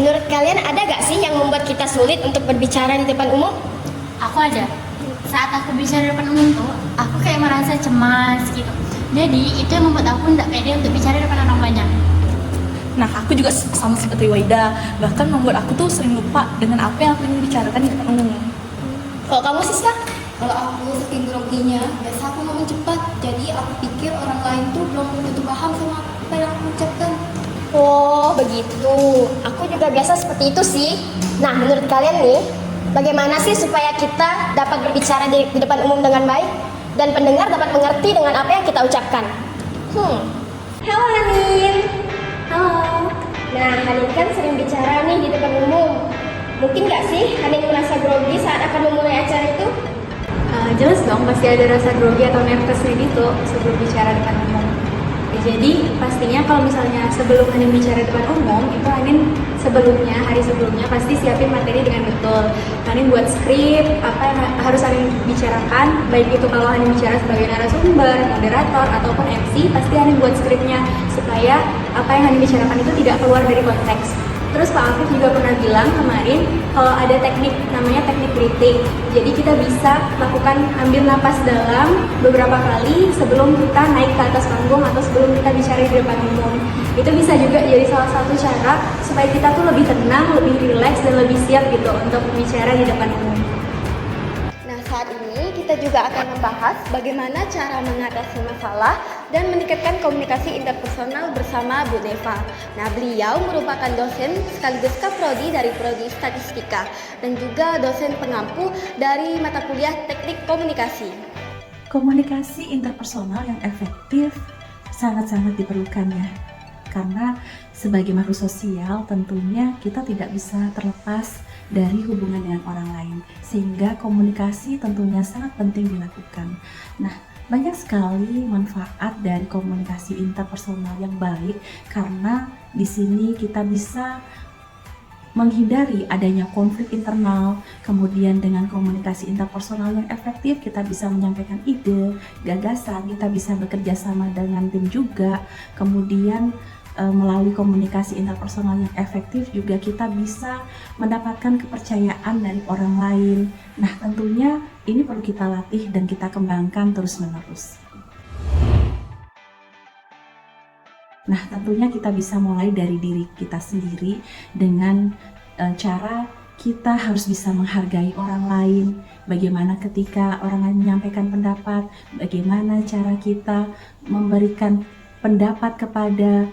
menurut kalian ada gak sih yang membuat kita sulit untuk berbicara di depan umum? Aku ada. Saat aku bicara di depan umum tuh, aku kayak merasa cemas gitu. Jadi itu yang membuat aku tidak pede untuk bicara di depan orang banyak. Nah, aku juga sama seperti Waida, bahkan membuat aku tuh sering lupa dengan apa yang aku ingin bicarakan di depan umum. Kalau kamu Siska? Kalau aku saking groginya, biasa aku ngomong cepat. Jadi aku pikir orang lain tuh belum tentu paham sama apa yang aku ucapkan. Oh begitu, aku juga biasa seperti itu sih. Nah menurut kalian nih, bagaimana sih supaya kita dapat berbicara di depan umum dengan baik dan pendengar dapat mengerti dengan apa yang kita ucapkan? Halo Hanin. Halo. Nah Hanin kan sering bicara nih di depan umum. Mungkin gak sih Hanin merasa grogi saat akan memulai acara itu? Jelas dong, pasti ada rasa grogi atau nervousnya gitu sebelum bicara depan umum. Jadi pastinya kalau misalnya sebelum Hanin bicara depan umum, itu Hanin hari sebelumnya pasti siapin materi dengan betul. Hanin buat skrip, apa yang harus Hanin bicarakan, baik itu kalau Hanin bicara sebagai narasumber, moderator, ataupun MC, pasti Hanin buat skripnya supaya apa yang Hanin bicarakan itu tidak keluar dari konteks. Terus Pak Afif juga pernah bilang kemarin kalau ada teknik namanya teknik breathing. Jadi kita bisa lakukan ambil napas dalam beberapa kali sebelum kita naik ke atas panggung atau sebelum kita bicara di depan umum. Itu bisa juga jadi salah satu cara supaya kita tuh lebih tenang, lebih rileks dan lebih siap gitu untuk bicara di depan umum. Nah, saat ini kita juga akan membahas bagaimana cara mengatasi masalah dan meningkatkan komunikasi interpersonal bersama Bu Deva. Nah, beliau merupakan dosen sekaligus kaprodi dari Prodi Statistika dan juga dosen pengampu dari mata kuliah Teknik Komunikasi. Komunikasi interpersonal yang efektif sangat-sangat diperlukan ya. Karena sebagai makhluk sosial tentunya kita tidak bisa terlepas dari hubungan dengan orang lain. Sehingga komunikasi tentunya sangat penting dilakukan. Nah, banyak sekali manfaat dari komunikasi interpersonal yang baik karena di sini kita bisa menghindari adanya konflik internal. Kemudian dengan komunikasi interpersonal yang efektif kita bisa menyampaikan ide, gagasan, kita bisa bekerja sama dengan tim juga. Kemudian melalui komunikasi interpersonal yang efektif juga kita bisa mendapatkan kepercayaan dari orang lain. Nah, tentunya ini perlu kita latih dan kita kembangkan terus-menerus. Nah, tentunya kita bisa mulai dari diri kita sendiri dengan cara kita harus bisa menghargai orang lain. Bagaimana ketika orang lain menyampaikan pendapat, bagaimana cara kita memberikan pendapat kepada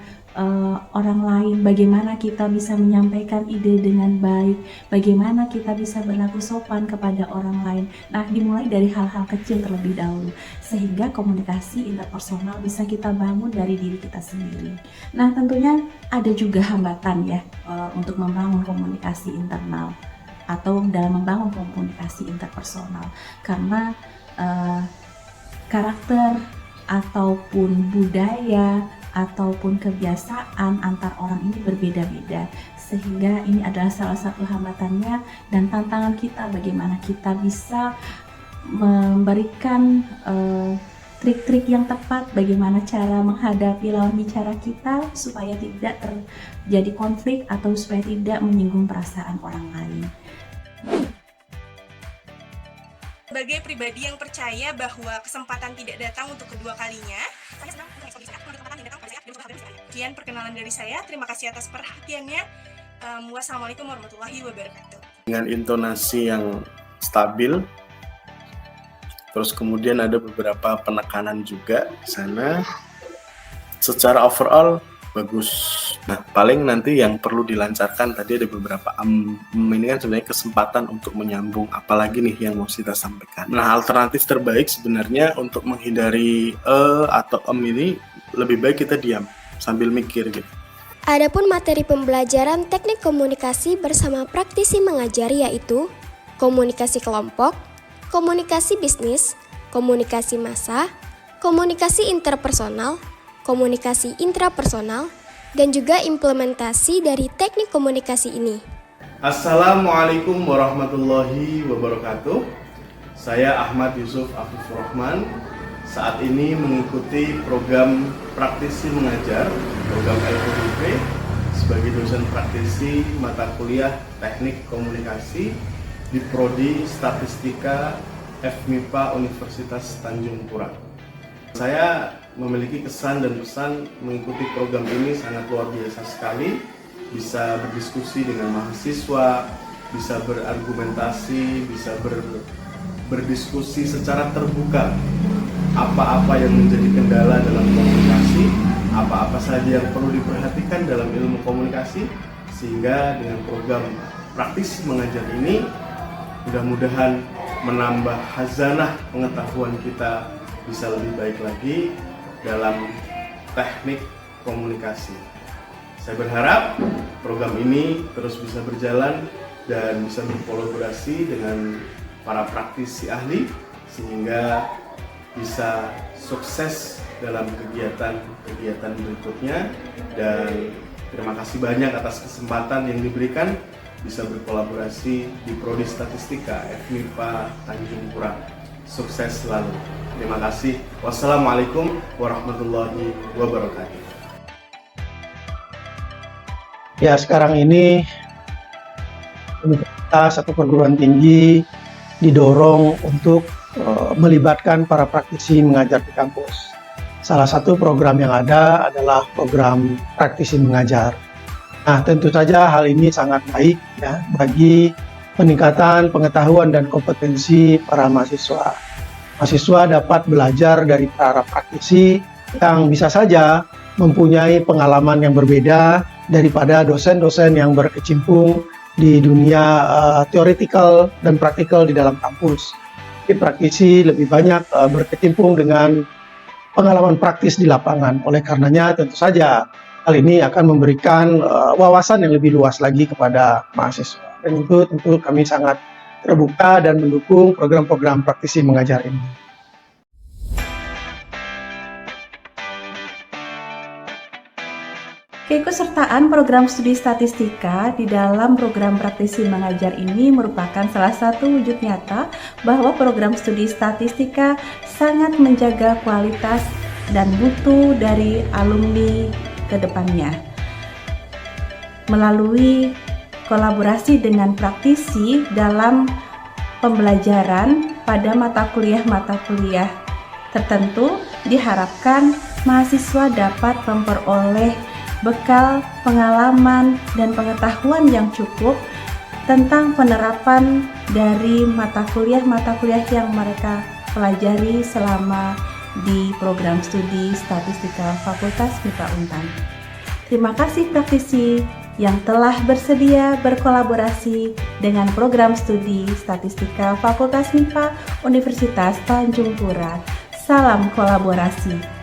orang lain, bagaimana kita bisa menyampaikan ide dengan baik, bagaimana kita bisa berlaku sopan kepada orang lain. Nah, dimulai dari hal-hal kecil terlebih dahulu, sehingga komunikasi interpersonal bisa kita bangun dari diri kita sendiri. Nah, tentunya ada juga hambatan ya untuk membangun komunikasi internal atau dalam membangun komunikasi interpersonal, karena karakter ataupun budaya ataupun kebiasaan antar orang ini berbeda-beda, sehingga ini adalah salah satu hambatannya dan tantangan kita bagaimana kita bisa memberikan trik-trik yang tepat, bagaimana cara menghadapi lawan bicara kita supaya tidak terjadi konflik atau supaya tidak menyinggung perasaan orang lain. Sebagai pribadi yang percaya bahwa kesempatan tidak datang untuk kedua kalinya, saya senang mengeksplorasi kesempatan tidak datang pada saat sekian perkenalan dari saya. Terima kasih atas perhatiannya. Wassalamualaikum warahmatullahi wabarakatuh. Dengan intonasi yang stabil, terus kemudian ada beberapa penekanan juga di sana. Secara overall bagus. Nah, paling nanti yang perlu dilancarkan tadi ada beberapa ini kan sebenarnya kesempatan untuk menyambung, apalagi nih yang mau kita sampaikan. Nah, alternatif terbaik sebenarnya untuk menghindari atau ini lebih baik kita diam sambil mikir gitu. Adapun materi pembelajaran teknik komunikasi bersama praktisi mengajar yaitu komunikasi kelompok, komunikasi bisnis, komunikasi massa, komunikasi interpersonal, komunikasi intrapersonal, dan juga implementasi dari teknik komunikasi ini. Assalamualaikum warahmatullahi wabarakatuh. Saya Ahmad Yusuf Afif Rahman. Saat ini mengikuti program praktisi mengajar, program LPDP sebagai dosen praktisi mata kuliah Teknik Komunikasi di Prodi Statistika FMIPA Universitas Tanjung Pura. Saya memiliki kesan dan pesan mengikuti program ini sangat luar biasa sekali, bisa berdiskusi dengan mahasiswa, bisa berargumentasi, bisa berdiskusi secara terbuka apa-apa yang menjadi kendala dalam komunikasi, apa-apa saja yang perlu diperhatikan dalam ilmu komunikasi, sehingga dengan program praktisi mengajar ini mudah-mudahan menambah khazanah pengetahuan kita bisa lebih baik lagi dalam teknik komunikasi. Saya berharap program ini terus bisa berjalan dan bisa berkolaborasi dengan para praktisi ahli sehingga bisa sukses dalam kegiatan-kegiatan berikutnya. Dan terima kasih banyak atas kesempatan yang diberikan bisa berkolaborasi di Prodi Statistika FMIPA Tanjung Pura. Sukses selalu. Terima kasih. Wassalamualaikum warahmatullahi wabarakatuh. Ya, sekarang ini universitas atau perguruan tinggi didorong untuk melibatkan para praktisi mengajar di kampus. Salah satu program yang ada adalah program praktisi mengajar. Nah, tentu saja hal ini sangat baik ya bagi peningkatan pengetahuan dan kompetensi para mahasiswa. Mahasiswa dapat belajar dari para praktisi yang bisa saja mempunyai pengalaman yang berbeda daripada dosen-dosen yang berkecimpung di dunia teoretikal dan praktikal di dalam kampus. Jadi praktisi lebih banyak berkecimpung dengan pengalaman praktis di lapangan. Oleh karenanya tentu saja hal ini akan memberikan wawasan yang lebih luas lagi kepada mahasiswa. Dan itu tentu kami sangat terbuka dan mendukung program-program praktisi mengajar ini. Keikutsertaan program studi statistika di dalam program praktisi mengajar ini merupakan salah satu wujud nyata bahwa program studi statistika sangat menjaga kualitas dan mutu dari alumni ke depannya. Melalui kolaborasi dengan praktisi dalam pembelajaran pada mata kuliah tertentu, diharapkan mahasiswa dapat memperoleh bekal pengalaman dan pengetahuan yang cukup tentang penerapan dari mata kuliah yang mereka pelajari selama di program studi statistika Fakultas MIPA Untan. Terima kasih praktisi yang telah bersedia berkolaborasi dengan program studi statistika Fakultas MIPA Universitas Tanjung Pura. Salam kolaborasi.